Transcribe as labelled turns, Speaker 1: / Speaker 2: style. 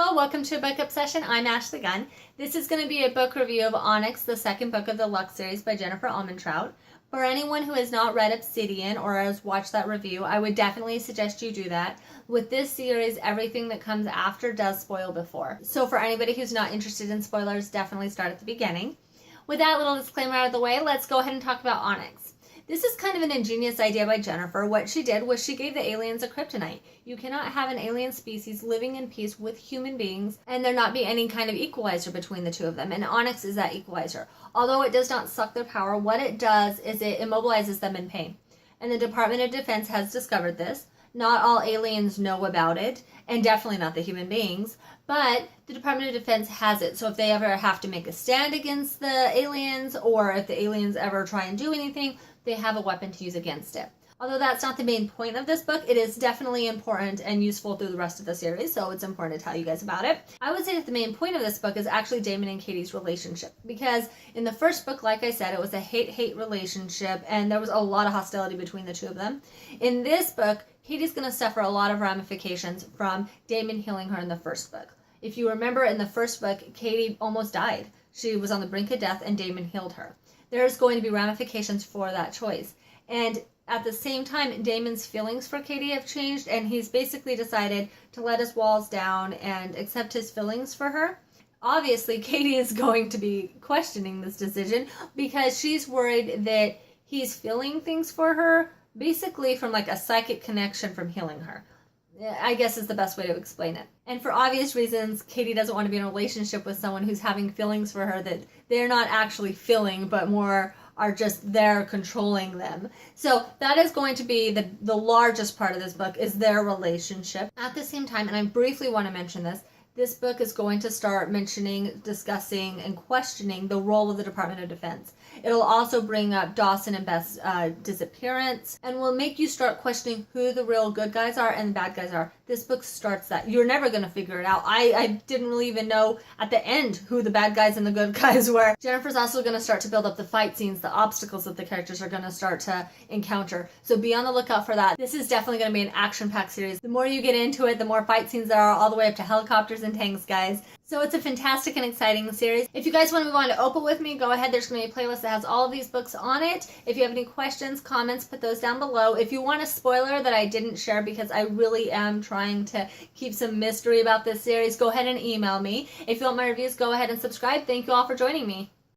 Speaker 1: Hello, welcome to a book obsession. I'm Ashley Gunn. This is going to be a book review of Onyx, the second book of the Lux series by Jennifer Armentrout. For anyone who has not read Obsidian or has watched that review, I would definitely suggest you do that. With this series, everything that comes after does spoil before. So for anybody who's not interested in spoilers, definitely start at the beginning. With that little disclaimer out of the way, let's go ahead and talk about Onyx. This is kind of an ingenious idea by Jennifer. What she did was she gave the aliens a kryptonite. You cannot have an alien species living in peace with human beings and there not be any kind of equalizer between the two of them. And Onyx is that equalizer. Although it does not suck their power, what it does is it immobilizes them in pain. And the Department of Defense has discovered this. Not all aliens know about it, and definitely not the human beings, but the Department of Defense has it. So if they ever have to make a stand against the aliens, or if the aliens ever try and do anything, they have a weapon to use against it. Although that's not the main point of this book, it is definitely important and useful through the rest of the series, so it's important to tell you guys about it. I would say that the main point of this book is actually Damon and Katie's relationship, because in the first book, like I said, it was a hate-hate relationship, and there was a lot of hostility between the two of them. In this book, Katie's going to suffer a lot of ramifications from Damon healing her in the first book. If you remember, in the first book, Katie almost died. She was on the brink of death, and Damon healed her. There's going to be ramifications for that choice. And at the same time, Damon's feelings for Katie have changed, and he's basically decided to let his walls down and accept his feelings for her. Obviously, Katie is going to be questioning this decision because she's worried that he's feeling things for her, basically from like a psychic connection from healing her. I guess is the best way to explain it. And for obvious reasons, Katie doesn't want to be in a relationship with someone who's having feelings for her that they're not actually feeling, but more are just there controlling them. So that is going to be the largest part of this book, is their relationship. At the same time, and I briefly want to mention this book is going to start mentioning, discussing, and questioning the role of the Department of Defense. It'll also bring up Dawson and Beth's disappearance, and will make you start questioning who the real good guys are and the bad guys are. This book starts that. You're never going to figure it out. I didn't really even know at the end who the bad guys and the good guys were. Jennifer's also going to start to build up the fight scenes, the obstacles that the characters are going to start to encounter. So be on the lookout for that. This is definitely going to be an action-packed series. The more you get into it, the more fight scenes there are, all the way up to helicopters and tanks, guys. So it's a fantastic and exciting series. If you guys want to move on to Opal with me, go ahead. There's going to be a playlist that has all of these books on it. If you have any questions, comments, put those down below. If you want a spoiler that I didn't share because I really am trying to keep some mystery about this series, go ahead and email me. If you want my reviews, go ahead and subscribe. Thank you all for joining me.